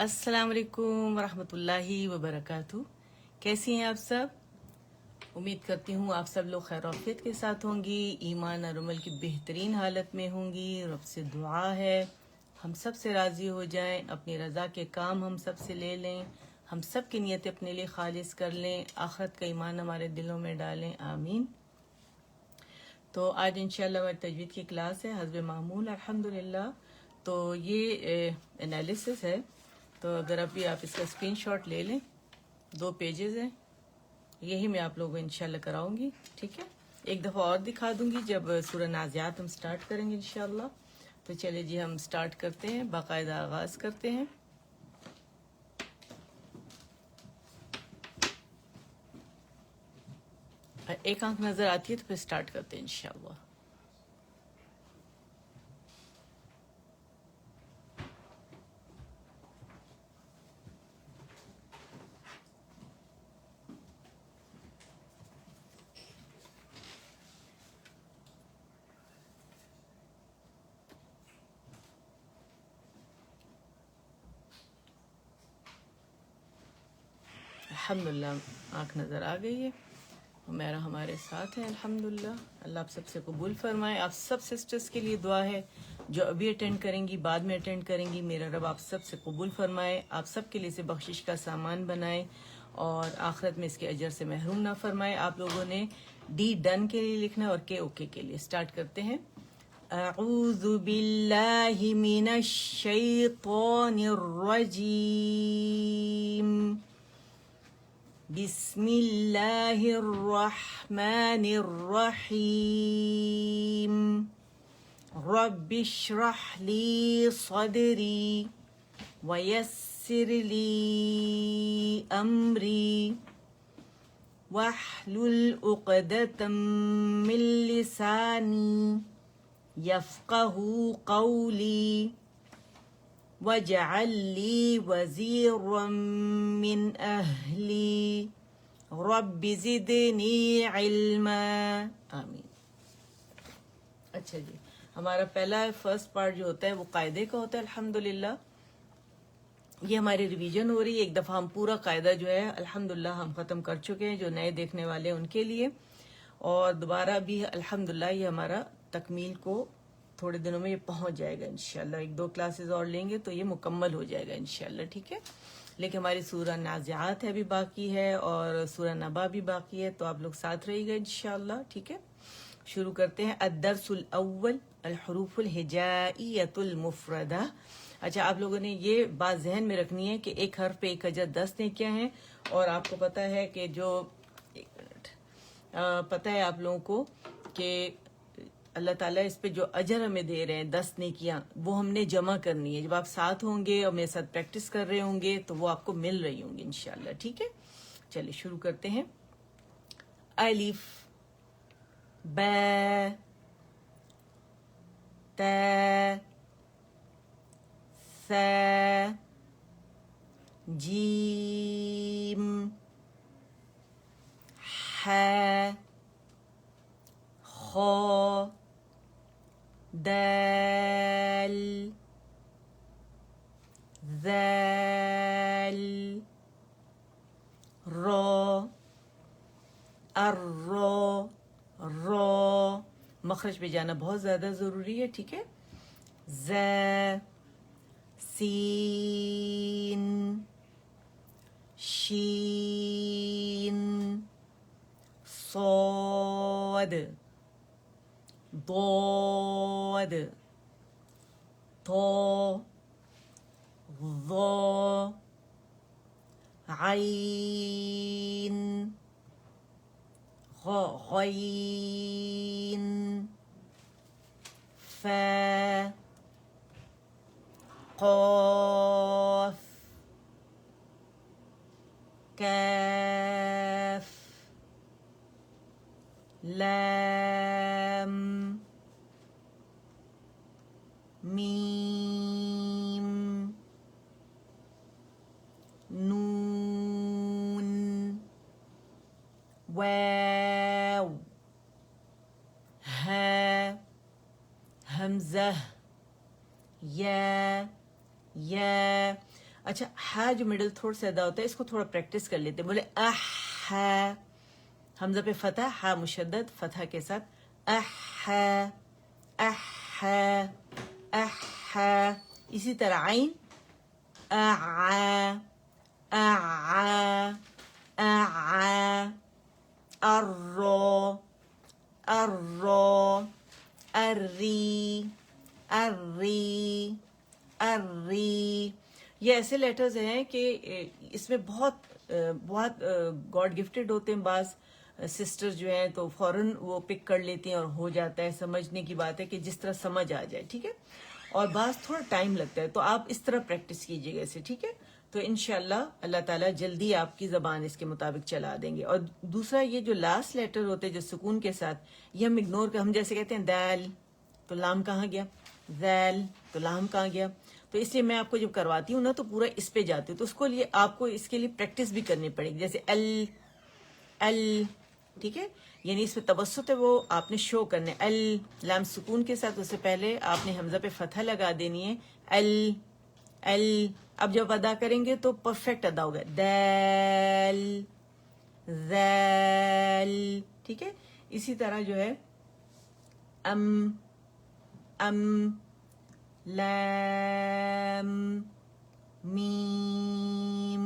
अस्सलाम वालेकुम वरहमतुल्लाहि वबरकातुहू। कैसी हैं आप सब? उम्मीद करती हूँ आप सब लोग खैर आफियत के साथ होंगी, ईमान और अमल की बेहतरीन हालत में होंगी। रब से दुआ है हम सब से राज़ी हो जाएं, अपनी रज़ा के काम हम सब से ले लें, हम सब की नीयत अपने लिए खालिस कर लें, आखिरत का ईमान हमारे दिलों में डालें, आमीन। तो आज इंशाल्लाह हमारी तजवीद की क्लास है हस्ब मामूल अल्हम्दुलिल्लाह। तो ये एनालिसिस है, तो अगर अभी आप इसका स्क्रीनशॉट ले लें, 2 पेजेस हैं, यही मैं आप लोगों को इंशाल्लाह कराऊंगी। ठीक है, एक दफ़ा और दिखा दूंगी जब सूरह नाज़ियात हम स्टार्ट करेंगे इंशाल्लाह। तो चलिए जी हम स्टार्ट करते हैं, बाकायदा आगाज़ करते हैं। एक आंख नज़र आती है तो फिर स्टार्ट करते हैं इंशाल्लाह। अल्हम्दुलिल्लाह आँख नज़र आ गई है, मेरा हमारे साथ है अल्हम्दुलिल्लाह। अल्लाह आप सबसे कबूल फरमाए। आप सब सिस्टर्स के लिए दुआ है जो अभी अटेंड करेंगी, बाद में अटेंड करेंगी। मेरा रब आप सब से कबूल फरमाए, आप सब के लिए से बख्शिश का सामान बनाए और आखिरत में इसके अजर से महरूम ना फरमाए। आप लोगों ने डी डन के लिए लिखना है और के ओके के लिए। स्टार्ट करते हैं। अऊज़ु बिल्लाहि मिनश शैतानिर रजीम, बिस्मिल्लाहिर रहमानिर रहीम, रब्बिश्रह ली सदरी वयस्सिर ली अमरी वहलुल उक़दतम मिन लिसानी यफ़क़हू क़ौली वजअल ली वज़ीरम मिन अहली रब्बि ज़िदनी इल्मा, आमीन। अच्छा जी, हमारा पहला फर्स्ट पार्ट जो होता है वो कायदे का होता है अल्हम्दुलिल्लाह। ये हमारी रिवीजन हो रही है, एक दफ़ा हम पूरा कायदा जो है अल्हम्दुलिल्लाह हम ख़त्म कर चुके हैं, जो नए देखने वाले हैं उनके लिए। और दोबारा भी अल्हम्दुलिल्लाह ये हमारा तकमील को थोड़े दिनों में ये पहुंच जाएगा इंशाल्लाह। 1-2 क्लासेस और लेंगे तो ये मुकम्मल हो जाएगा इंशाल्लाह। ठीक है, लेकिन हमारी सूरह नाज़ियात है भी बाकी है और सूरह नबा भी बाकी है, तो आप लोग साथ रहिएगा इंशाल्लाह। ठीक है, शुरू करते हैं। अद्दर्सुल अव्वल अल हुरूफुल हिजाइयतुल मुफरदा। अच्छा, आप लोगों ने ये बात जहन में रखनी है कि एक हर्फ पे 1 अजर 10 ने क्या है। और आपको पता है कि जो एक मिनट पता है आप लोगों को कि अल्लाह ताला इस पे जो अजर हमें दे रहे हैं 10 नेकियां, वो हमने जमा करनी है। जब आप साथ होंगे और मेरे साथ प्रैक्टिस कर रहे होंगे तो वो आपको मिल रही होंगी इंशाल्लाह। ठीक है, चलिए शुरू करते हैं। अलिफ बा ता सा जीम हा खा दाल ذال را अर्रा रा, मखरज पे जाना बहुत ज़्यादा ज़रूरी है। ठीक है, ज़ा सीन शीन صاد ضاد طا ظا عين غين فا قاف كاف لام ميم نون واو ها همزة يا अच्छा हा जो मिडिल थोड़ा सा अदा होता है इसको थोड़ा प्रैक्टिस कर लेते हैं. बोले अह, हमजा पे फतह, हा मुशद्दद फतह के साथ अह अह अह. इसी तरह आइन अ अ अ अर्रो अर्रो अर्री अर्री अर्री. ये ऐसे लेटर्स हैं कि इसमें बहुत गॉड गिफ्टेड होते हैं. बाज सिस्टर्स जो हैं तो फौरन वो पिक कर लेती हैं और हो जाता है. समझने की बात है कि जिस तरह समझ आ जाए, ठीक है. और बाज थोड़ा टाइम लगता है, तो आप इस तरह प्रैक्टिस कीजिएगा इसे, ठीक है. तो इंशाल्लाह अल्लाह ताला जल्दी आपकी जबान इसके मुताबिक चला देंगे. और दूसरा ये जो लास्ट लेटर होते हैं जो सुकून के साथ, ये हम इग्नोर कर, हम जैसे कहते हैं दैल तो लाम कहाँ गया, जैल तो लाम कहाँ गया. तो इसलिए मैं आपको जब करवाती हूँ ना तो पूरा इस पे जाती हूँ. तो उसको लिए आपको इसके लिए प्रैक्टिस भी करनी पड़ेगी. जैसे अल अल, ठीक है, यानी इसमें तवस्सुत है वो आपने शो करने. अल लाम सुकून के साथ, उससे पहले आपने हमजा पे फतह लगा देनी है. अल अल. अब जब अदा करेंगे तो परफेक्ट अदा होगा. दैल दैल, ठीक है. इसी तरह जो है अम लैम मीम,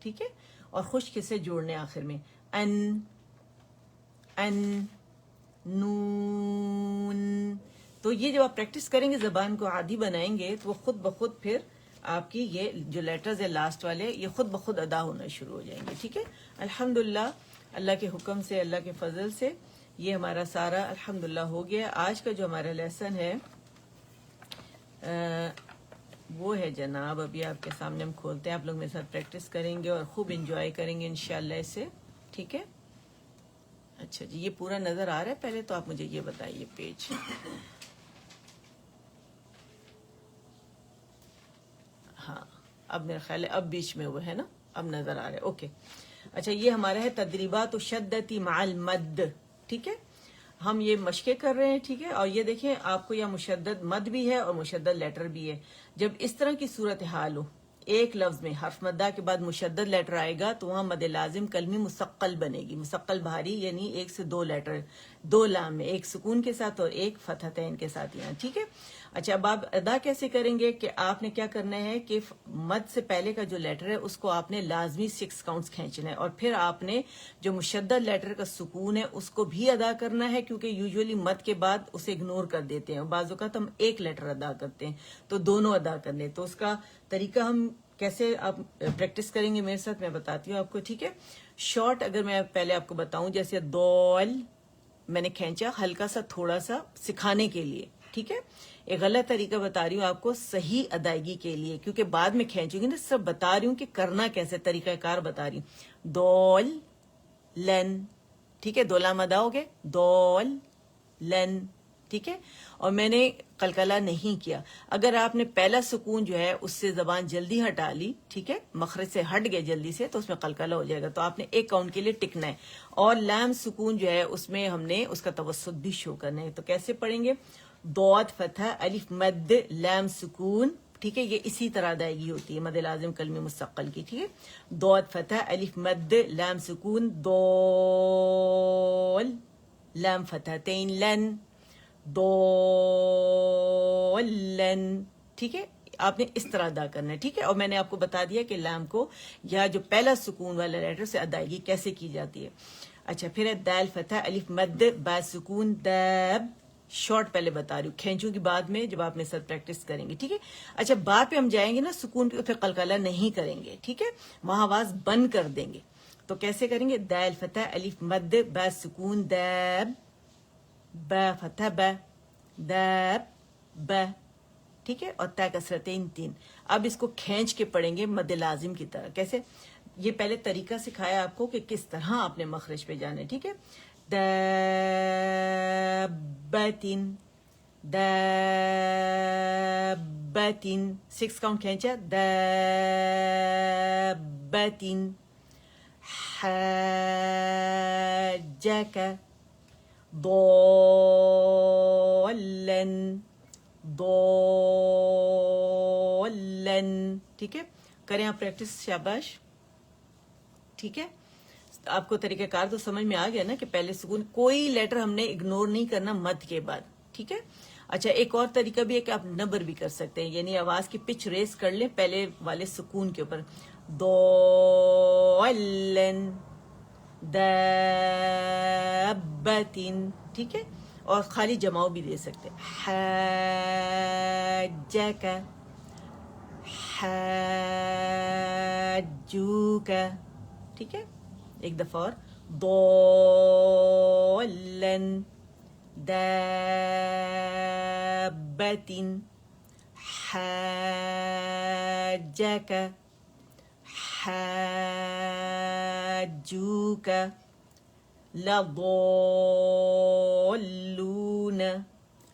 ठीक है. और खुश्क से जोड़ने आखिर में अन नून. तो ये जब आप प्रैक्टिस करेंगे, जबान को आदी बनाएंगे, तो वो खुद ब खुद फिर आपकी ये जो लेटर्स है लास्ट वाले, ये खुद ब खुद अदा होना शुरू हो जाएंगे, ठीक है. अल्हम्दुलिल्लाह, अल्लाह के हुक्म से, अल्लाह के फजल से ये हमारा सारा अल्हम्दुलिल्लाह हो गया. आज का जो हमारा लेसन है वो है जनाब, अभी आपके सामने हम खोलते हैं. आप लोग मेरे साथ प्रैक्टिस करेंगे और खूब इंजॉय करेंगे इंशाल्लाह इसे, ठीक है. अच्छा जी, ये पूरा नजर आ रहा है? पहले तो आप मुझे ये बताइए पेज. हाँ, अब मेरा ख्याल है अब बीच में वो है ना, अब नजर आ रहा है. ओके. अच्छा, ये हमारा है तदरीबात शद्दती माल मद, ठीक है. हम ये मशके कर रहे हैं, ठीक है. और ये देखें, आपको यहाँ मुशद्दद मद भी है और मुशद्दद लेटर भी है. जब इस तरह की सूरत हाल हो, एक लफ्ज में हर्फ मद्दा के बाद मुशद्दद लेटर आएगा, तो वहां मद लाजिम कलमी मुसक्कल बनेगी. मुसक्कल भारी यानी एक से दो लेटर, दो लाम में, एक सुकून के साथ और एक फतहतैन के साथ यहाँ, ठीक है. अच्छा, अब आप अदा कैसे करेंगे कि आपने क्या करना है कि मद से पहले का जो लेटर है उसको आपने लाजमी 6 काउंट्स खींचना है. और फिर आपने जो मुशद्दद लेटर का सुकून है उसको भी अदा करना है, क्योंकि यूजुअली मद के बाद उसे इग्नोर कर देते हैं. बाज़ औक़ात हम एक लेटर अदा करते हैं, तो दोनों अदा कर लें. तो उसका तरीका हम कैसे आप प्रैक्टिस करेंगे मेरे साथ, मैं बताती हूँ आपको, ठीक है. शॉर्ट अगर मैं पहले आपको बताऊं, जैसे दौल मैंने खींचा हल्का सा, थोड़ा सा सिखाने के लिए, ठीक है. एक गलत तरीका बता रही हूँ आपको सही अदायगी के लिए, क्योंकि बाद में खींचूंगी ना, सब बता रही हूँ कि करना कैसे, तरीकाकार बता रही हूँ. दौल लन, ठीक है, दो लाम अदा हो गए, दौल लन, ठीक है. और मैंने कलकला नहीं किया. अगर आपने पहला सुकून जो है उससे जबान जल्दी हटा ली, ठीक है, मखरज से हट गए जल्दी से, तो उसमें कलकला हो जाएगा. तो आपने एक काउंट के लिए टिकना है. और लाम सुकून जो है उसमें हमने उसका तवस्सुत भी शो करना है. तो कैसे पढ़ेंगे? दौद फतह अलिफ मद लाम सुकून, ठीक है. ये इसी तरह अदायगी होती है मद लाजिम कलमी मुस्तक़ल की, ठीक है. दौद फतह अलिफ मद लाम सुकून, दौल लाम फतहतैन लन, दोलन, ठीक है. आपने इस तरह अदा करना है, ठीक है. और मैंने आपको बता दिया कि लाम को या जो पहला सुकून वाला लेटर से अदायगी कैसे की जाती है. अच्छा, फिर है दाल फतह अलिफ मद बा सुकून दब. शॉर्ट पहले बता रही हूँ, खींचूंगी बाद में जब आप मेरे साथ प्रैक्टिस करेंगे, ठीक है. अच्छा, बाद पे हम जाएंगे ना सुकून पे, तो फिर कलकला नहीं करेंगे, ठीक है. वहां आवाज बंद कर देंगे. तो कैसे करेंगे? दाल फतह अलिफ मद बा सुकून दब, ब फतह ब, दब ब, ठीक है. और ता कसरतें 3. अब इसको खींच के पढ़ेंगे मद लाजिम की तरह. कैसे? ये पहले तरीका सिखाया आपको कि किस तरह आपने मखरज पे जाना है, ठीक है. दब्बतिन, दब्बतिन, 6 काउंट खींचा, दब्बतिन. हज्जक दोलन, दोलन, ठीक है. करें आप प्रैक्टिस, शाबाश। ठीक है, आपको तरीका कार तो समझ में आ गया ना कि पहले सुकून, कोई लेटर हमने इग्नोर नहीं करना मद के बाद। ठीक है, अच्छा एक और तरीका भी है कि आप नबर भी कर सकते हैं, यानी आवाज की पिच रेस कर लें पहले वाले सुकून के ऊपर, दोलन दाब्बतिन। ठीक है, और खाली जमाव भी दे सकते हैं, हाज्जका हाज्जूका। ठीक है, एक दफा और, दोलन दाब्बतिन हाज्जका हाज्जूका लضالون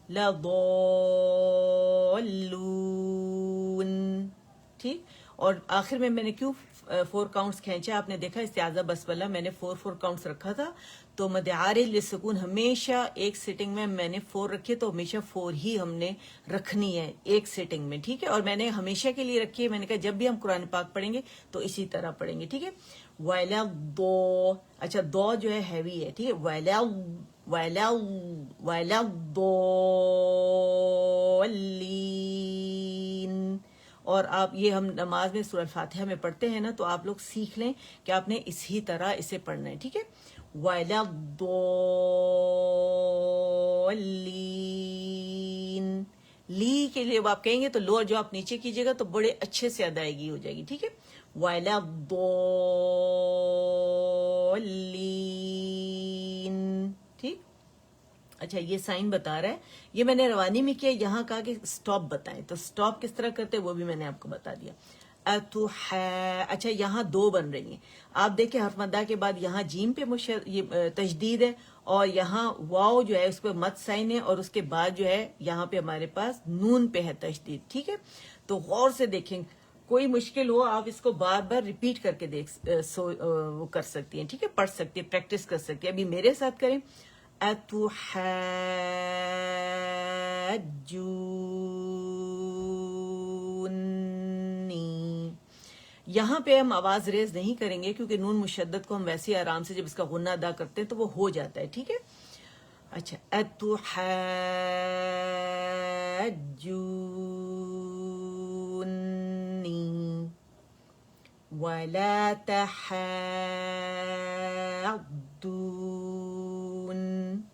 लضالون। ठीक, और आखिर में मैंने क्यों 4 काउंट्स खींचे, आपने देखा इस्तिआज़ा बसमला मैंने 4 काउंट्स रखा था, तो मद आरिज़ लिस्सुकून हमेशा एक सिटिंग में मैंने 4 रखी, तो हमेशा 4 ही हमने रखनी है एक सिटिंग में। ठीक है, और मैंने हमेशा के लिए रखी है, मैंने कहा जब भी हम कुरान पाक पढ़ेंगे तो इसी तरह पढ़ेंगे। ठीक है, वाला दो, अच्छा दो जो है हैवी है। ठीक है, वाला वाला वाला दोलीन। और आप ये हम नमाज में सूरह फातिहा में पढ़ते हैं ना, तो आप लोग सीख लें कि आपने इसी तरह इसे पढ़ना है। ठीक है, वाला दोलीन। ली के लिए आप कहेंगे तो लोअर जो आप नीचे कीजिएगा तो बड़े अच्छे से अदायगी हो जाएगी। ठीक है, वाला दोलीन। ठीक, अच्छा ये साइन बता रहा है, ये मैंने रवानी में किया, यहाँ कहा कि स्टॉप बताएं, तो स्टॉप किस तरह करते हैं वो भी मैंने आपको बता दिया। अच्छा यहाँ 2 बन रही हैं, आप देखें हर्फ मद्दा के बाद यहाँ जीम पे ये तशदीद है, और यहाँ वाव जो है उस पर मद साइन है, और उसके बाद जो है यहाँ पे हमारे पास नून पे है तशदीद। ठीक है, तो गौर से देखें, कोई मुश्किल हो आप इसको बार बार रिपीट करके वो कर सकती हैं। ठीक है, पढ़ सकती है, प्रैक्टिस कर सकती है। अभी मेरे साथ करें, अतुहज्जूनी। यहाँ पे हम आवाज रेज नहीं करेंगे क्योंकि नून मुशद्दद को हम वैसे ही आराम से जब इसका गुन्ना अदा करते हैं तो वो हो जाता है। ठीक है, अच्छा अतुहज्जूनी वला तहद्दून,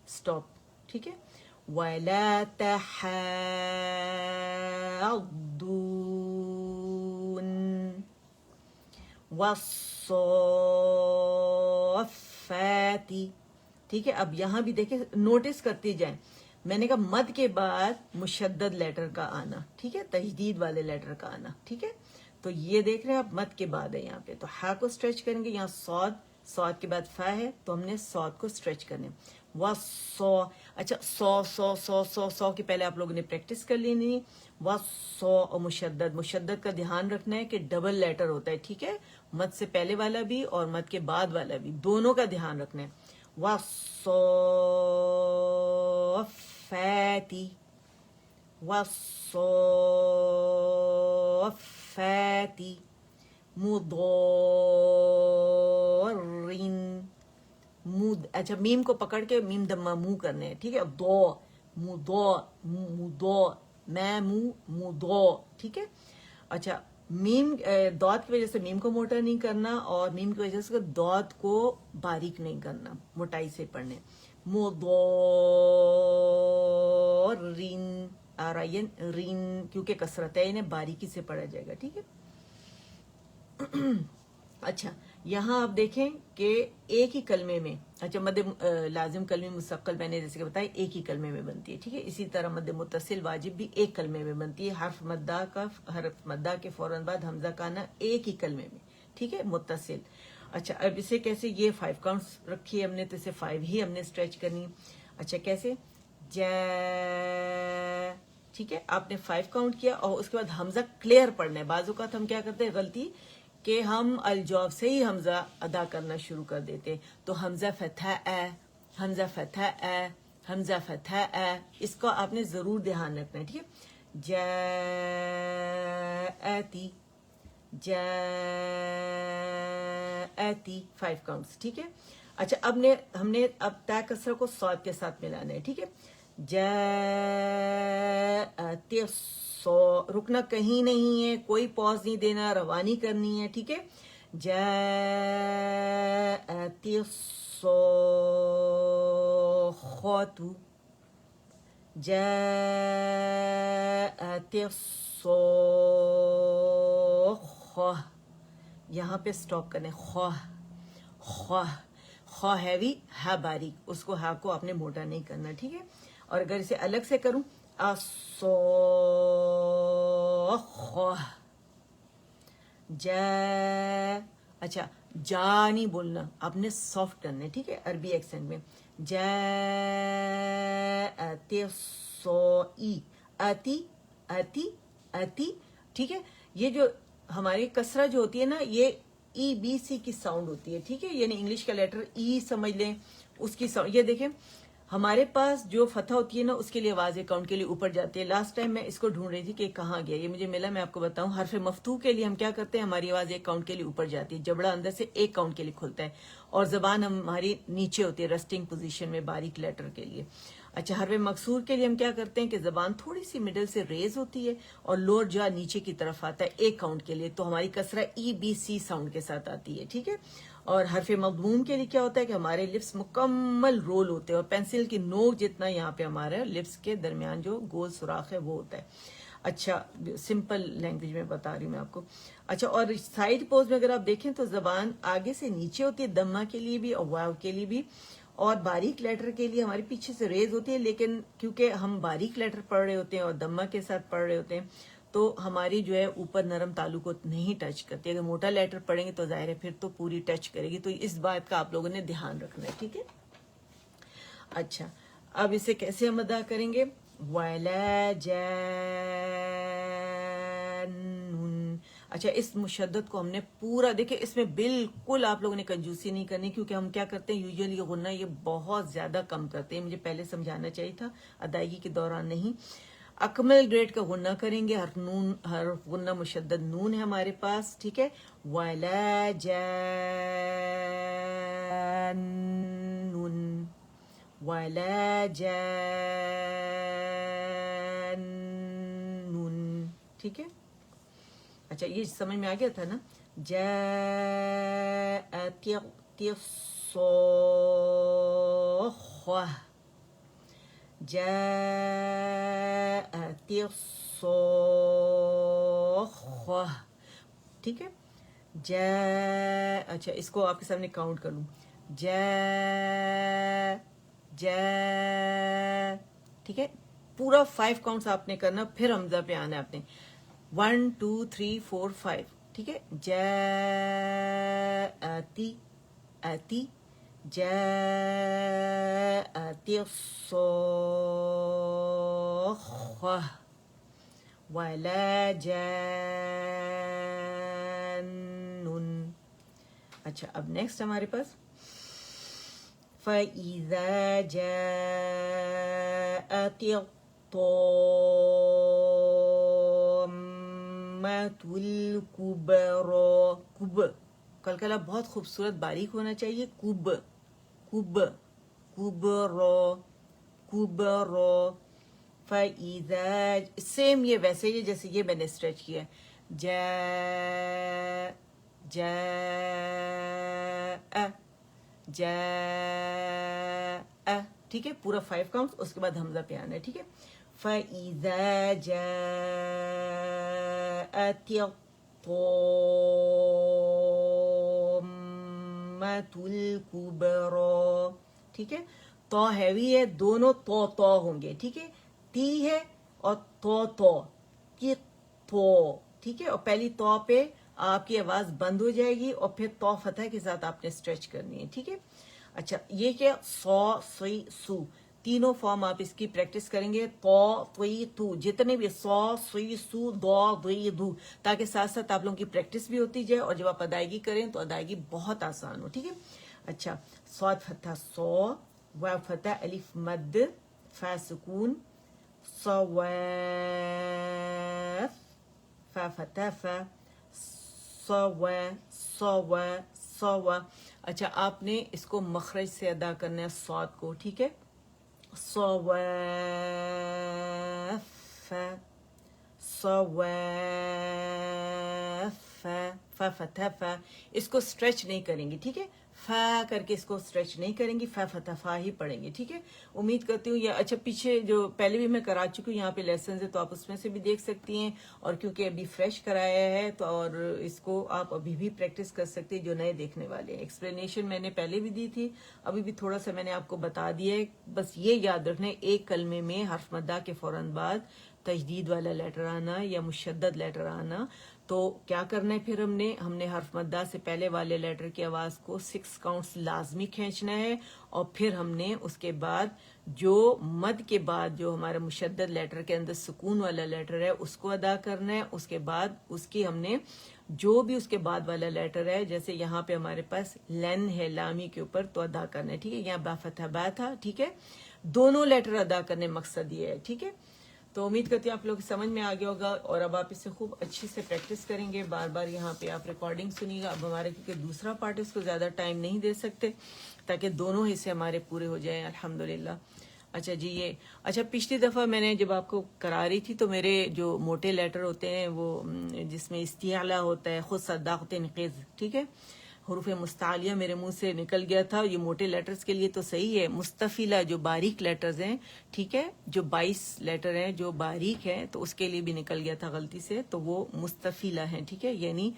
स्टॉप। ठीक है, वला तहद्दून वस्सफ़ाती। ठीक है, अब यहां भी देखिए, नोटिस करती जाएं, मैंने कहा मद के बाद मुशद्दद लेटर का आना। ठीक है, तजदीद वाले लेटर का आना। ठीक है, तो ये देख रहे हैं आप मद के बाद है यहाँ पे, तो हा को स्ट्रेच करेंगे, यहाँ सौद, सौद के बाद फा है तो हमने सौद को स्ट्रेच करने, व सौ। अच्छा सौ सौ सौ सौ सौ के पहले आप लोगों ने प्रैक्टिस कर लेनी, व सौ। और मुशद्दद, मुशद्दद का ध्यान रखना है कि डबल लेटर होता है। ठीक है, मद से पहले वाला भी और मद के बाद वाला भी, दोनों का ध्यान रखना है। व सौफ़ाती वस्सौफ़ाती मुदौरिन मुद। अच्छा मीम को पकड़ के मीम दम्मा मुंह करने हैं। ठीक है, दो मुदो मुदो मैं मुंह मुदो। ठीक है, अच्छा मीम दौत की वजह से मीम को मोटा नहीं करना, और मीम की वजह से दौत को बारीक नहीं करना, मोटाई से पढ़ने। मुदौरिन आरायन रिन, क्योंकि कसरत है, इन्हें बारीकी से पढ़ा जाएगा। ठीक है, अच्छा यहाँ आप देखें कि एक ही कलमे में, अच्छा मद लाजिम कलमे मुस्तक़ल मैंने जैसे कि बताया एक ही कलमे में बनती है। ठीक है, इसी तरह मद मुत्तसिल वाजिब भी एक कलमे में बनती है। हर्फ मद्दा के फौरन बाद हमजा का आना एक ही कलमे में। ठीक है, मुत्तसिल। अच्छा अब इसे कैसे, ये 5 काउंट्स रखी है हमने, तो इसे 5 ही हमने स्ट्रेच करनी। अच्छा कैसे, जै। ठीक है, आपने 5 काउंट किया और उसके बाद हमजा क्लियर पढ़ना है। बाजू का हम क्या करते हैं गलती कि हम अलजौफ से ही हमजा अदा करना शुरू कर देते, तो हमजा फतहा ए, हमजा फतहा ए, हमजा फतहा ए, इसको आपने जरूर ध्यान रखना है। ठीक है, जैती जाती, 5 काउंट्स, ठीक है। अच्छा अब हमने अब ता कसरा को सौद के साथ मिलाना है, ठीक है। जाती, सो, रुकना कहीं नहीं है, कोई पॉज नहीं देना, रवानी करनी है, ठीक है। जाती सोखतु, जाती सोख, यहाँ पे स्टॉप करने, ख्वाह ख्वाह, ख्वाह हैवी, हा बारीक, उसको हा को आपने मोटा नहीं करना, ठीक है। और अगर इसे अलग से करूं, असो ख्वाह, जा, अच्छा जा नहीं बोलना, आपने सॉफ्ट करना है, ठीक है, अरबी एक्सेंट में। जा आते सो ई, आती आती आती, ठीक है। ये जो हमारी कसरा जो होती है ना, ये ई बी सी की साउंड होती है, ठीक है, यानी इंग्लिश का लेटर ई समझ लें, उसकी साउंड। ये देखें हमारे पास जो फतह होती है ना, उसके लिए आवाज एक काउंट के लिए ऊपर जाती है। लास्ट टाइम मैं इसको ढूंढ रही थी कि कहाँ गया, ये मुझे मिला, मैं आपको बताऊं। हरफ मफ्तू के लिए हम क्या करते हैं, हमारी आवाज एक काउंट के लिए ऊपर जाती है, जबड़ा अंदर से एक काउंट के लिए खुलता है, और जबान हमारी नीचे होती है रेस्टिंग पोजीशन में, बारीक लेटर के लिए। अच्छा हरफ मकसूर के लिए हम क्या करते हैं कि जबान थोड़ी सी मिडल से रेज होती है और लोअर जा नीचे की तरफ आता है एक काउंट के लिए, तो हमारी कसरा ई बी सी साउंड के साथ आती है, ठीक है। और हरफ मज़मूम के लिए क्या होता है कि हमारे लिप्स मुकम्मल रोल होते हैं, और पेंसिल की नोक जितना यहाँ पे हमारे लिप्स के दरमियान जो गोल सुराख है वो होता है। अच्छा सिंपल लैंग्वेज में बता रही हूँ मैं आपको। अच्छा और साइड पोज में अगर आप देखें तो जबान आगे से नीचे होती है, दम्मा के लिए भी और वाव के लिए भी, और बारीक लेटर के लिए हमारे पीछे से रेज होती है, लेकिन क्योंकि हम बारीक लेटर पढ़ रहे होते हैं और दम्मा के साथ पढ़ रहे होते हैं, तो हमारी जो है ऊपर नरम तालू को नहीं टच करती। अगर मोटा लेटर पढ़ेंगे तो जाहिर है फिर तो पूरी टच करेगी, तो इस बात का आप लोगों ने ध्यान रखना है, ठीक है। अच्छा अब इसे कैसे हम अदा करेंगे, वाला जानून। अच्छा इस मुशद्दत को हमने पूरा, देखिए इसमें बिल्कुल आप लोगों ने कंजूसी नहीं करनी, क्योंकि हम क्या करते हैं यूजुअली गुन्ना ये बहुत ज्यादा कम करते हैं, मुझे पहले समझाना चाहिए था, अदायगी के दौरान नहीं। अकमल ग्रेड का गुन्ना करेंगे, हर गुन्ना मुशद्दद नून है हमारे पास, ठीक है। वाला जानून, वाला जानून, ठीक है। अच्छा ये समझ में आ गया था ना, जाती सोख्वाह, जाती सोख्वाह, ठीक है। अच्छा इसको आपके सामने काउंट कर लूं, ठीक है। पूरा 5 काउंट्स आपने करना, फिर हमजा पे आना है आपने, 1 2 3 4 5, ठीक है। जाती आती, जाती सोख्वाह, वाला जानून। अच्छा अब नेक्स्ट हमारे पास फ़इज़ा जाअति त्ताम्मतुल कुबरा, कुब कलकला बहुत खूबसूरत बारीक होना चाहिए, कुब कुब कुबरा कुबरा। फ़इज़ा सेम ये वैसे ही जैसे ये मैंने स्ट्रेच किया, जा जा जा, ठीक है। पूरा 5 काउंट्स, उसके बाद हमजा पे आना है, ठीक है। फ़इज़ा जाअति त्ताम्मतुल कुबरा, ठीक है। तो हैवी है, दोनों तो होंगे, ठीक है। ती है और तो कि तो, ठीक है। और पहली तो पे आपकी आवाज बंद हो जाएगी और फिर तो फतह के साथ आपने स्ट्रेच करनी है, ठीक है। अच्छा ये क्या, सौ सुई सू, तीनों फॉर्म आप इसकी प्रैक्टिस करेंगे, तो तुई तू, जितने भी सौ सुई सू दो दुई दू, ताकि साथ साथ आप लोगों की प्रैक्टिस भी होती जाए और जब आप अदायगी करें तो अदायगी बहुत आसान हो, ठीक है। अच्छा सौद फतह सौ, वाव फतह, अलिफ मद, फा सुकून, सवाफ, फा फतह फा, सवा। अच्छा, आपने इसको मखरज से अदा करना है सौद को, ठीक है। सवा, इसको स्ट्रेच नहीं करेंगे, ठीक है। फा करके इसको स्ट्रेच नहीं करेंगी, फा ही पढ़ेंगे, ठीक है। उम्मीद करती हूँ या अच्छा, पीछे जो पहले भी मैं करा चुकी हूँ यहाँ पे लेसन है, तो आप उसमें से भी देख सकती हैं। और क्योंकि अभी फ्रेश कराया है तो और इसको आप अभी भी प्रैक्टिस कर सकते हैं जो नए देखने वाले हैं। एक्सप्लेनेशन मैंने पहले भी दी थी, अभी भी थोड़ा सा मैंने आपको बता दिया है। बस ये याद रखना है, एक कलमे में हर्फ मद्दा के फौरन बाद तजदीद वाला लेटर आना या मुशद्दद लेटर आना। तो क्या करना है फिर हमने हर्फ मद्दा से पहले वाले लेटर की आवाज को 6 काउंट्स लाजमी खींचना है। और फिर हमने उसके बाद जो मद के बाद जो हमारा मुशद्दद लेटर के अंदर सुकून वाला लेटर है उसको अदा करना है। उसके बाद उसकी हमने जो भी उसके बाद वाला लेटर है, जैसे यहाँ पे हमारे पास लन है लामी के ऊपर, तो अदा करना है, ठीक है। यहाँ बाफतहा बा था, ठीक है। दोनों लेटर अदा करने मकसद ये है, ठीक है। तो उम्मीद करती हूँ आप लोग समझ में आ गया होगा और अब आप इससे खूब अच्छी से प्रैक्टिस करेंगे। बार बार यहाँ पे आप रिकॉर्डिंग सुनिएगा। अब हमारे क्योंकि दूसरा पार्ट है उसको ज़्यादा टाइम नहीं दे सकते ताकि दोनों हिस्से हमारे पूरे हो जाएं, अल्हम्दुलिल्लाह। अच्छा जी, ये अच्छा, पिछली दफ़ा मैंने जब आपको करा रही थी तो मेरे जो मोटे लेटर होते हैं वो जिसमें इस्तिआला होता है, खुद सद्दाक़त निक़िज़, ठीक है, हुरूफ मुस्तालिया मेरे मुंह से निकल गया था। ये मोटे लेटर्स के लिए तो सही है। मुस्तफिला जो बारीक लेटर्स हैं, ठीक है, जो 22 लेटर हैं जो बारीक हैं, तो उसके लिए भी निकल गया था गलती से, तो वो मुस्तफिला हैं, ठीक है। यानी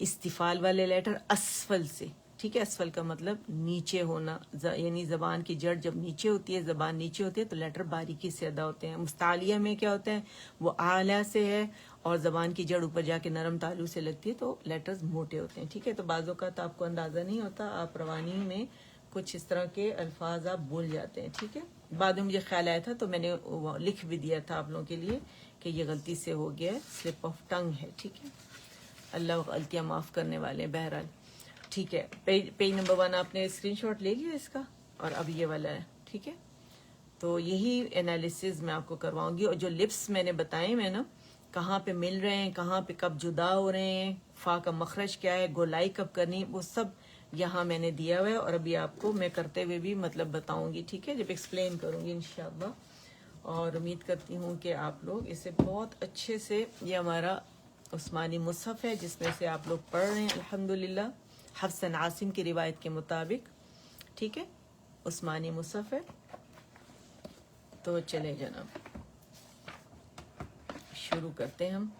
इस्तिफाल वाले लेटर असफल से, ठीक है। असफल का मतलब नीचे होना, यानी जबान की जड़ जब नीचे होती है, जबान नीचे होती है तो लेटर बारीकी से अदा होते हैं। मुस्तालिया में क्या होता है, वो आला से है और जबान की जड़ ऊपर जाके नरम तालू से लगती है, तो लेटर्स मोटे होते हैं, ठीक है। तो बाज़ों का तो आपको अंदाजा नहीं होता, आप रवानी में कुछ इस तरह के अल्फाज आप भूल जाते हैं, ठीक है। बाद में मुझे ख्याल आया था तो मैंने लिख भी दिया था आप लोगों के लिए कि ये गलती से हो गया है, स्लिप ऑफ टंग है, ठीक है। अल्लाह गलतियाँ माफ़ करने वाले हैं। बहरहाल ठीक है, पेज नंबर 1 आपने स्क्रीनशॉट ले लिया इसका, और अब ये वाला है, ठीक है। तो यही एनालिसिस मैं आपको करवाऊंगी। और जो लिप्स मैंने बताए मैं ना, कहाँ पे मिल रहे हैं, कहाँ पे कब जुदा हो रहे हैं, फा का मखरज क्या है, गोलाई कब करनी, वो सब यहाँ मैंने दिया हुआ है। और अभी आपको मैं करते हुए भी मतलब बताऊंगी, ठीक है, जब एक्सप्लेन करूंगी इंशाअल्लाह। और उम्मीद करती हूँ कि आप लोग इसे बहुत अच्छे से, ये हमारा उस्मानी मुसहफ है जिसमें से आप लोग पढ़ रहे हैं अल्हम्दुलिल्लाह, हफ्स आसिम की रिवायत के मुताबिक, ठीक है, उस्मानी मुसहफ है। तो चले जनाब, शुरू करते हैं हम।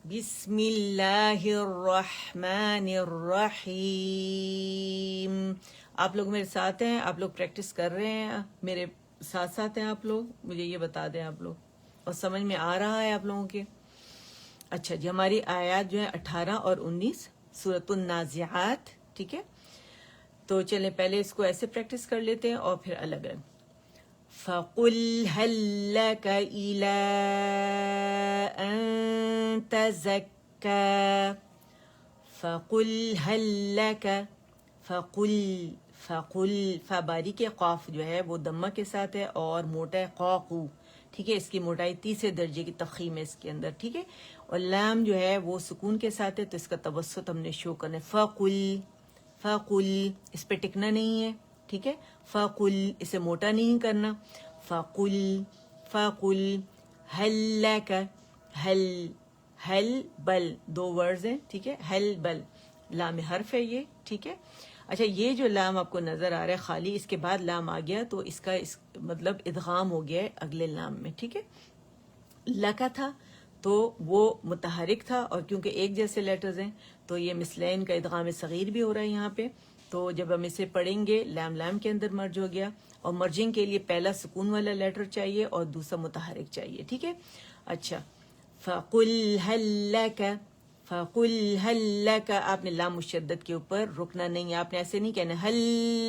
बिस्मिल्लाहिर्रहमानिर्रहीम। आप लोग मेरे साथ हैं, आप लोग प्रैक्टिस कर रहे हैं, मेरे साथ साथ हैं आप लोग, मुझे ये बता दें आप लोग, और समझ में आ रहा है आप लोगों के। अच्छा जी, हमारी आयत जो है 18 और 19 सूरतुन नाज़िआत, ठीक है। तो चलें पहले इसको ऐसे प्रैक्टिस कर लेते हैं और फिर अलग अलग। फ़क़ुल हल लक इला अन तज़क्का, फ़क़ुल हल लक, फ़क़ुल, फ़क़ुल, फ़बारी के क़ाफ जो है वो दम्मा के साथ है और मोटा है क़ाक़ू, ठीक है। इसकी मोटाई 3 दर्जे की तख़ीम है इसके अंदर, ठीक है। और लाम जो है वो सुकून के साथ है, तो इसका तवस्सुत हमने शो करना है। फ़क़ुल, फ़क़ुल, इस पे टिकना नहीं है, ठीक है। फ़क़ुल, इसे मोटा नहीं करना। फ़क़ुल, फ़क़ुल, हल लक, हल, हल बल, 2 वर्ड्स हैं, ठीक है। हल बल, लाम हर्फ है ये, ठीक है। अच्छा, ये जो लाम आपको नजर आ रहा है खाली, इसके बाद लाम आ गया तो इसका मतलब इदगाम हो गया है अगले लाम में, ठीक है। लका था तो वो मुतहरिक था, और क्योंकि एक जैसे लेटर्स हैं तो ये मिसलैन का इदगाम सगीर भी हो रहा है यहाँ पे। तो जब हम इसे पढ़ेंगे, लाम लाम के अंदर मर्ज हो गया, और मर्जिंग के लिए पहला सुकून वाला लेटर चाहिए और दूसरा मुतहरिक चाहिए, ठीक है। अच्छा, फ़क़ुल हल लक, फ़क़ुल हल लक, आपने लाम मुशद्दद के ऊपर रुकना नहीं है, आपने ऐसे नहीं कहना हल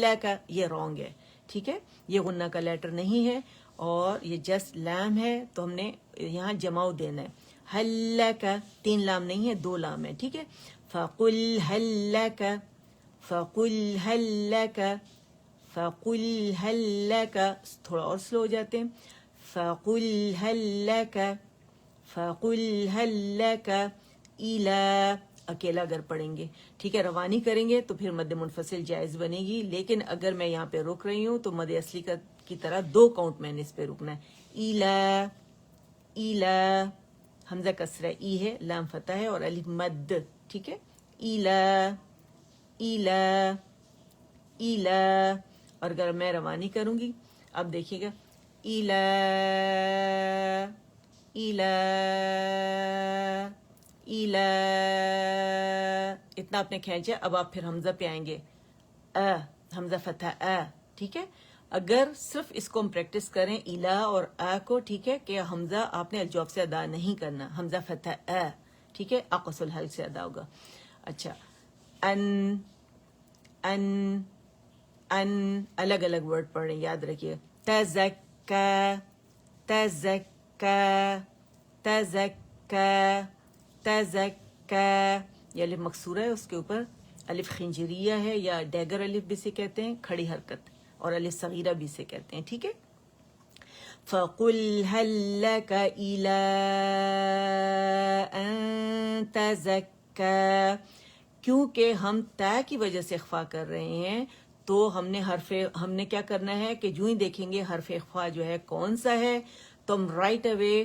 लक, ये रॉन्ग है, ठीक है। ये गुन्ना का लेटर नहीं है और ये जस्ट लाम है, तो हमने यहाँ जमाव देना है। हल लक, 3 लाम नहीं है, 2 लाम है, ठीक है। फ़क़ुल हल लक, फ़क़ुल हल लक, فقل هل لك، تھوڑا اور سلو ہو جاتے ہیں، فقل هل لك، فقل هل لك الى، اکیلا اگر پڑھیں گے، ٹھیک ہے، روانی کریں گے تو پھر مد منفصل جائز بنے گی، لیکن اگر میں یہاں پہ رک رہی ہوں تو مد اصلی کی طرح 2 کاؤنٹ میں نے اس پہ رکنا ہے. الى، الى، حمزہ کسرہ ای ہے، لام فتح ہے اور الف مد، ٹھیک ہے. الى، الى، الى، اور اگر میں روانی کروں گی، اب دیکھیے گا، الى، الى، الى، اتنا آپ نے کھینچا. اب آپ پھر حمزہ پہ آئیں گے، حمزہ فتح ٹھیک ہے. اگر صرف اس کو ہم پریکٹس کریں الا اور کو، ٹھیک ہے، کہ حمزہ آپ نے الجوف سے ادا نہیں کرنا، حمزہ فتح ٹھیک ہے، اقص الحلق سے ادا ہوگا. اچھا، ان، ان، ان، الگ الگ ورڈ پڑھ رہے ہیں، یاد رکھیے. تزکا، تزکا، تزکا، تزکا، یہ الف مکسورہ ہے، اس کے اوپر الف خنجریہ ہے یا ڈیگر الف بھی سے کہتے ہیں، کھڑی حرکت، اور الف صغیرہ بھی سے کہتے ہیں، ٹھیک ہے. فَقُلْ هَلْ لَكَ إِلَىٰ أَن تَزَكَّىٰ، کیونکہ ہم تا کی وجہ سے اخفا کر رہے ہیں تو ہم نے کیا کرنا ہے کہ جو ہی دیکھیں گے حرف اخفا جو ہے کون سا ہے تو ہم رائٹ اوے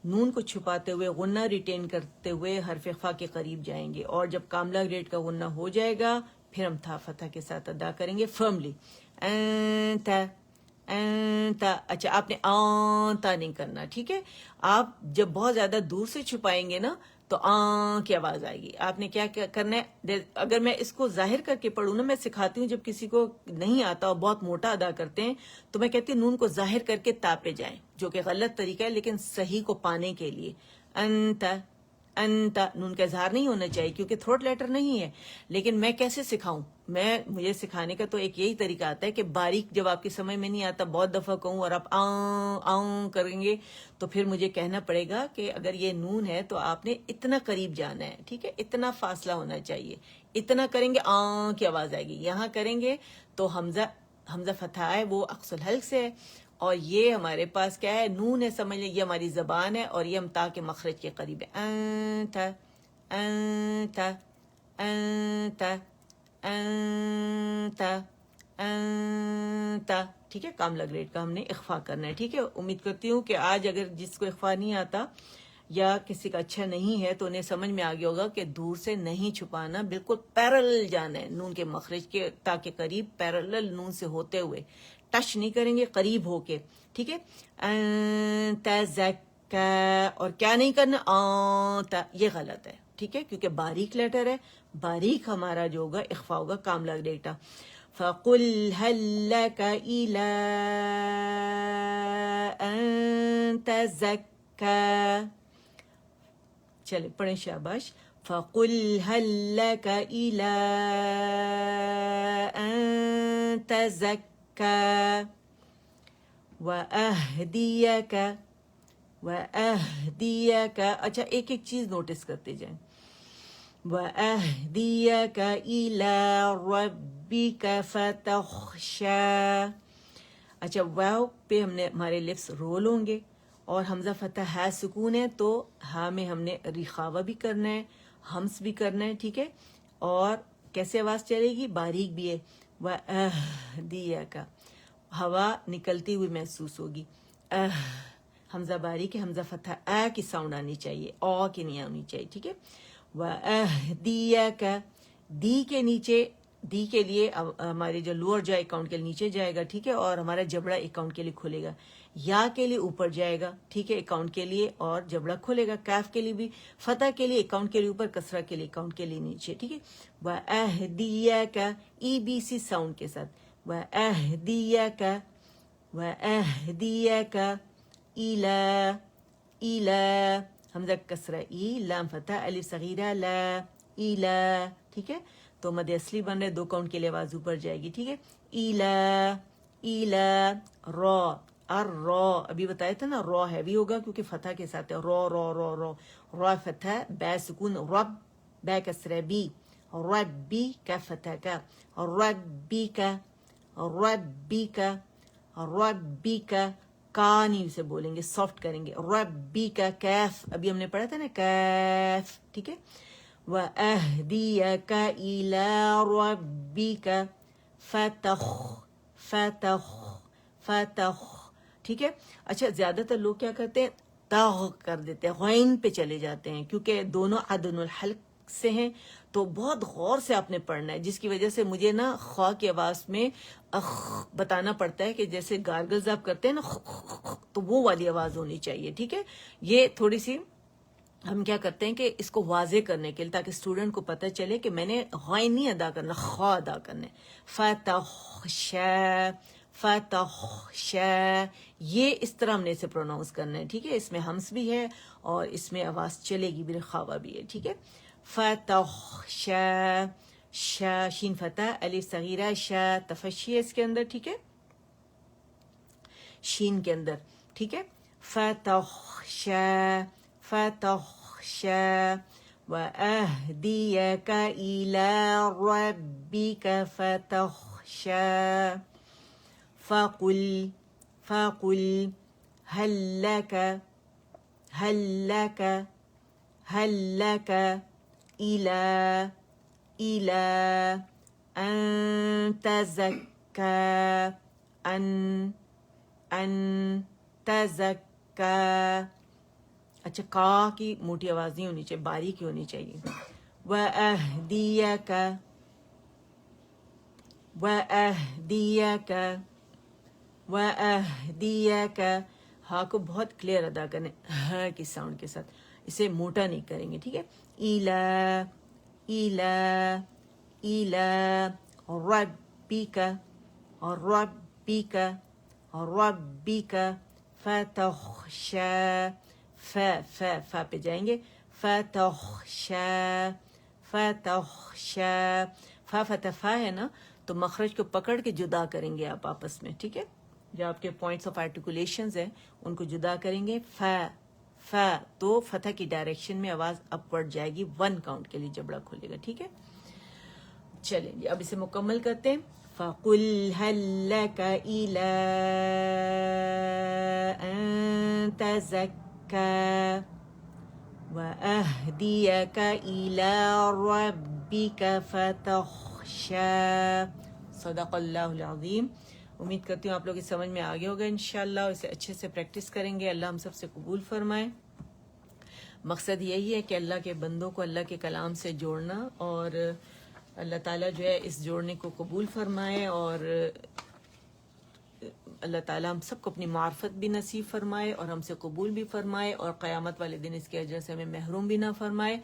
نون کو چھپاتے ہوئے غنہ ریٹین کرتے ہوئے حرف اخفا کے قریب جائیں گے، اور جب کاملہ گریڈ کا غنہ ہو جائے گا پھر ہم تھا فتح کے ساتھ ادا کریں گے فرملی. انتا، انتا. اچھا، آپ نے آنتا نہیں کرنا، ٹھیک ہے. آپ جب بہت زیادہ دور سے چھپائیں گے نا تو کی آواز آئے گی. آپ نے کیا کرنا ہے، اگر میں اس کو ظاہر کر کے پڑھوں نا، میں سکھاتی ہوں جب کسی کو نہیں آتا اور بہت موٹا ادا کرتے ہیں تو میں کہتی ہوں نون کو ظاہر کر کے تا پہ جائیں، جو کہ غلط طریقہ ہے لیکن صحیح کو پانے کے لیے. انتا، انتا، نون کا اظہار نہیں ہونا چاہیے کیونکہ تھروٹ لیٹر نہیں ہے. لیکن میں کیسے سکھاؤں، مجھے سکھانے کا تو ایک یہی طریقہ آتا ہے کہ باریک جب آپ کی سمجھ میں نہیں آتا بہت دفعہ کہوں اور آپ آؤں کریں گے تو پھر مجھے کہنا پڑے گا کہ اگر یہ نون ہے تو آپ نے اتنا قریب جانا ہے، ٹھیک ہے، اتنا فاصلہ ہونا چاہیے. اتنا کریں گے کی آواز آئے گی. یہاں کریں گے تو حمزہ فتح ہے، وہ اقص الحلق سے ہے، اور یہ ہمارے پاس کیا ہے، نون ہے، سمجھ لیں یہ ہماری زبان ہے اور یہ ہم تا کے مخرج کے قریب ہے. انتا، انتا، انتا، انتا، انتا، ٹھیک ہے. کاملہ گریڈ کا ہم نے اخفا کرنا ہے، ٹھیک ہے. امید کرتی ہوں کہ آج اگر جس کو اخفا نہیں آتا یا کسی کا اچھا نہیں ہے تو انہیں سمجھ میں آ گیا ہوگا کہ دور سے نہیں چھپانا، بالکل پیرل جانا ہے نون کے مخرج کے تاکہ قریب، پیرل نون سے ہوتے ہوئے، ٹچ نہیں کریں گے، قریب ہو کے، ٹھیک ہے. تزکا، اور کیا نہیں کرنا، یہ غلط ہے، ٹھیک ہے، کیونکہ باریک لیٹر ہے. باریک ہمارا جو ہوگا اخفا ہوگا کاملہ گریڈ. فَقُلْ هَلْ لَكَ إِلَىٰ أَن تَزَكَّىٰ. چلے پڑھیں شاباش. فَقُلْ هَلْ لَكَ إِلَىٰ أَن تَزَكَّىٰ وَأَهْدِيَكَ، وَأَهْدِيَكَ. اچھا، ایک ایک چیز نوٹس کرتے جائیں. وَأَهْدِيَكَ إِلَىٰ رَبِّكَ فَتَخْشَىٰ. اچھا، واو پہ ہم نے ہمارے لفظ رول ہوں گے اور حمزہ فتح ہے سکون ہے تو ہاں میں ہم نے رخاوہ بھی کرنا ہے، ہمس بھی کرنا ہے، ٹھیک ہے. اور کیسے آواز چلے گی، باریک بھی ہے. وَأَهْدِيَكَ، ہوا نکلتی ہوئی محسوس ہوگی. حمزہ باریک ہے، حمزہ فتح کی ساؤنڈ آنی چاہیے، کی نہیں آنی چاہیے، ٹھیک ہے. وَأَهْدِيَكَ، دی کے نیچے، دی کے لیے ہمارے جو لوور جا اکاؤنٹ کے لیے نیچے جائے گا، ٹھیک ہے، اور ہمارا جبڑا اکاؤنٹ کے لیے کھلے گا. یا کے لیے اوپر جائے گا، ٹھیک ہے، اکاؤنٹ کے لیے، اور جبڑا کھلے گا. کیف کے لیے بھی، فتح کے لیے اکاؤنٹ کے لیے اوپر، کسرہ کے لیے اکاؤنٹ کے لیے نیچے، ٹھیک ہے. وَأَهْدِيَكَ، EBC ساؤنڈ کے ساتھ. وَأَهْدِيَكَ، وَأَهْدِيَكَ إِلَىٰ، إِلَىٰ، حمزہ کسرہ لام فتح الف صغیرہ لا، إِلَىٰ، ٹھیک ہے. تو مد اصلی بن رہے، 2 کاؤنٹ کے لیے آواز اوپر جائے گی، ٹھیک ہے. إِلَىٰ، إِلَىٰ، را، را ابھی بتایا تھا نا، را ہیوی ہوگا کیونکہ فتح کے ساتھ ہے. را را را را، را فتح، بے سکون، رب، بے کسرہ بی، ربی کا فتح کا، ربی کا، ربک ربک، کا نہیں اسے بولیں گے، سافٹ کریں گے، ربک کیف، ابھی ہم نے پڑھا تھا نا کیف، ٹھیک ہے. وَأَهْدِيَكَ إِلَىٰ رَبِّكَ فَتَخْ فَتَخْ فَتَخْ، ٹھیک ہے. اچھا زیادہ تر لوگ کیا کرتے ہیں، تاغ کر دیتے ہیں، غین پہ چلے جاتے ہیں، کیونکہ دونوں عدن الحلق سے ہیں تو بہت غور سے آپ نے پڑھنا ہے، جس کی وجہ سے مجھے نا خواہ کی آواز میں اخ بتانا پڑتا ہے کہ جیسے گارگلز آپ کرتے ہیں نا تو وہ والی آواز ہونی چاہیے، ٹھیک ہے. یہ تھوڑی سی ہم کیا کرتے ہیں کہ اس کو واضح کرنے کے لیے، تاکہ اسٹوڈنٹ کو پتہ چلے کہ میں نے غین نہیں ادا کرنا، خواہ ادا کرنا ہے. فتخشا فتخشا، یہ اس طرح ہم نے اسے پروناؤنس کرنا ہے، ٹھیک ہے. اس میں ہمس بھی ہے اور اس میں آواز چلے گی بھی، خواہ بھی ہے، ٹھیک ہے. فتخشا، شا شین فتح الف صغیرہ، شا تفشی ہے اس کے اندر، ٹھیک ہے، شین کے اندر، ٹھیک ہے. فتخشا فتخشا وَأَهْدِيَكَ إِلَىٰ رَبِّكَ فَتَخْشَىٰ فَقُلْ فَقُلْ هَلْ لَكَ إِلَىٰ أَن تَزَكَّىٰ أَن تَزَكَّىٰ. اچھا کا کی موٹی آواز نہیں ہونی چاہیے، باریک ہی ہونی چاہیے. وَأَهْدِيَكَ وَأَهْدِيَكَ وَأَهْدِيَكَ، ہاں کو بہت کلیئر ادا کرنے، ہاں کی ساؤنڈ کے ساتھ، اسے موٹا نہیں کریں گے، ٹھیک ہے. إِلَى رَبِّكَ رَبِّكَ رَبِّكَ فَتَخْشَىٰ، فا پہ جائیں گے، فتخشا فتخشا، فا فتح فا ہے نا تو مخرج کو پکڑ کے جدا کریں گے آپ آپس میں، ٹھیک ہے. جو آپ کے پوائنٹس آف آرٹیکولیشنز ہیں ان کو جدا کریں گے. فا تو فتح کی ڈائریکشن میں آواز اپورڈ جائے گی، 1 کاؤنٹ کے لیے جبڑا کھولے گا، ٹھیک ہے. چلیں جی اب اسے مکمل کرتے ہیں. فَقُلْ هَلْ لَكَ إِلَىٰ أَن تَزَكَّىٰ وَأَهْدِيَكَ إِلَىٰ رَبِّكَ فَتَخْشَىٰ. صدق اللہ العظیم. امید کرتی ہوں آپ لوگ اس سمجھ میں آگے ہوگا انشاءاللہ، اسے اچھے سے پریکٹس کریں گے. اللہ ہم سب سے قبول فرمائے. مقصد یہی ہے کہ اللہ کے بندوں کو اللہ کے کلام سے جوڑنا، اور اللہ تعالیٰ جو ہے اس جوڑنے کو قبول فرمائے، اور اللہ تعالیٰ ہم سب کو اپنی معرفت بھی نصیب فرمائے اور ہم سے قبول بھی فرمائے، اور قیامت والے دن اس کے اجر سے ہمیں محروم بھی نہ فرمائے،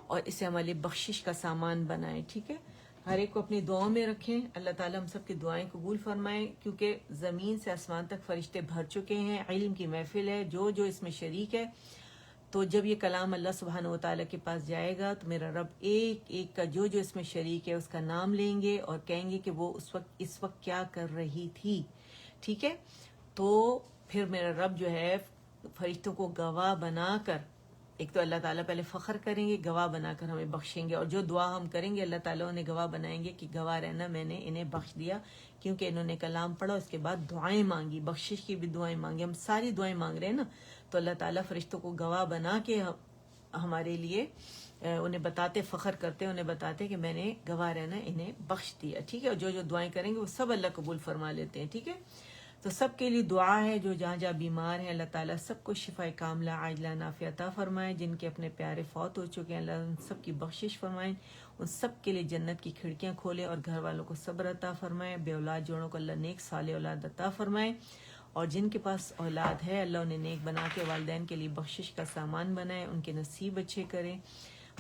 اور اسے ہماری بخشش کا سامان بنائے، ٹھیک ہے. ہر ایک کو اپنی دعاؤں میں رکھیں. اللہ تعالیٰ ہم سب کی دعائیں قبول فرمائیں، کیونکہ زمین سے آسمان تک فرشتے بھر چکے ہیں، علم کی محفل ہے، جو جو اس میں شریک ہے. تو جب یہ کلام اللہ سبحانہ و تعالیٰ کے پاس جائے گا تو میرا رب ایک ایک کا جو جو اس میں شریک ہے اس کا نام لیں گے اور کہیں گے کہ وہ اس وقت کیا کر رہی تھی، ٹھیک ہے. تو پھر میرا رب جو ہے فرشتوں کو گواہ بنا کر، ایک تو اللہ تعالیٰ پہلے فخر کریں گے، گواہ بنا کر ہمیں بخشیں گے، اور جو دعا ہم کریں گے اللہ تعالیٰ انہیں گواہ بنائیں گے کہ گواہ رہنا میں نے انہیں بخش دیا، کیونکہ انہوں نے کلام پڑھا، اس کے بعد دعائیں مانگی، بخشش کی بھی دعائیں مانگی. ہم ساری دعائیں مانگ رہے ہیں نا، تو اللہ تعالیٰ فرشتوں کو گواہ بنا کے ہمارے لیے انہیں بتاتے، فخر کرتے، انہیں بتاتے کہ میں نے گواہ رہنا انہیں بخش دیا، ٹھیک ہے. اور جو جو دعائیں کریں گے وہ سب اللہ قبول فرما لیتے ہیں، ٹھیک ہے. تو سب کے لیے دعا ہے، جو جہاں جہاں بیمار ہیں اللہ تعالیٰ سب کو شفا کاملہ عاجلہ نافعہ عطا فرمائے. جن کے اپنے پیارے فوت ہو چکے ہیں اللہ ان سب کی بخشش فرمائیں، ان سب کے لیے جنت کی کھڑکیاں کھولے، اور گھر والوں کو صبر عطا فرمائے. بے اولاد جوڑوں کو اللہ نیک صالح اولاد عطا فرمائے، اور جن کے پاس اولاد ہے اللہ انہیں نیک بنا کے والدین کے لیے بخشش کا سامان بنائے، ان کے نصیب اچھے کریں،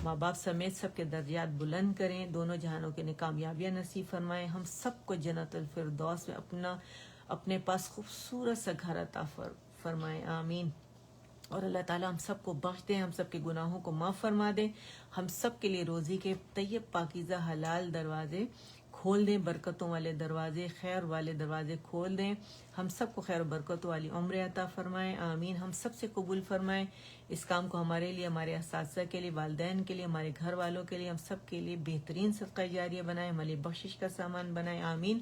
ماں باپ سمیت سب کے درجات بلند کریں، دونوں جہانوں کے لیے کامیابیاں نصیب فرمائیں. ہم سب کو جنت الفردوس میں اپنے پاس خوبصورت سا گھر عطا فرمائے، آمین. اور اللہ تعالیٰ ہم سب کو بخش دیں، ہم سب کے گناہوں کو معاف فرما دیں، ہم سب کے لیے روزی کے طیب پاکیزہ حلال دروازے کھول دیں، برکتوں والے دروازے، خیر والے دروازے کھول دیں. ہم سب کو خیر و برکتوں والی عمر عطا فرمائیں، آمین. ہم سب سے قبول فرمائیں اس کام کو، ہمارے لیے، ہمارے اساتذہ کے لیے، والدین کے لیے، ہمارے گھر والوں کے لیے، ہم سب کے لیے بہترین صدقہ جاریہ بنائیں، ہماری بخشش کا سامان بنائیں، آمین.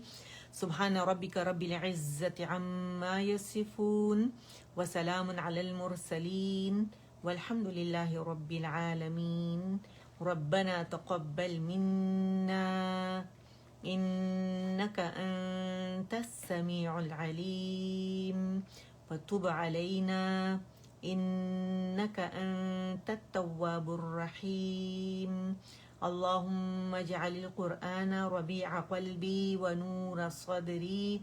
سبحان ربک رب العزة عما یصفون وسلام علی المرسلین والحمد للہ رب العالمین. ربنا تقبل منا إنك أنت السميع العليم وتب علينا إنك أنت التواب الرحيم. اللهم اجعل القرآن ربيع قلبي ونور صدري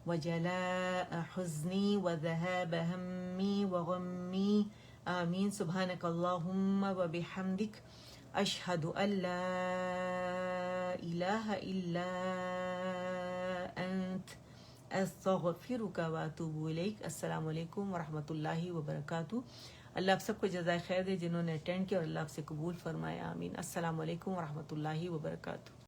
وجلاء حزني وذهاب همي وغمي آمين. سبحانك اللهم وبحمدك أشهد أن لا إله إلا أنت استغفرك واتوب إليك. السلام علیکم ورحمۃ اللہ وبرکاتہ. اللہ آپ سب کو جزائے خیر دے جنہوں نے اٹینڈ کیا، اور اللہ آپ سے قبول فرمائے. آمین. السلام علیکم ورحمۃ اللہ وبرکاتہ.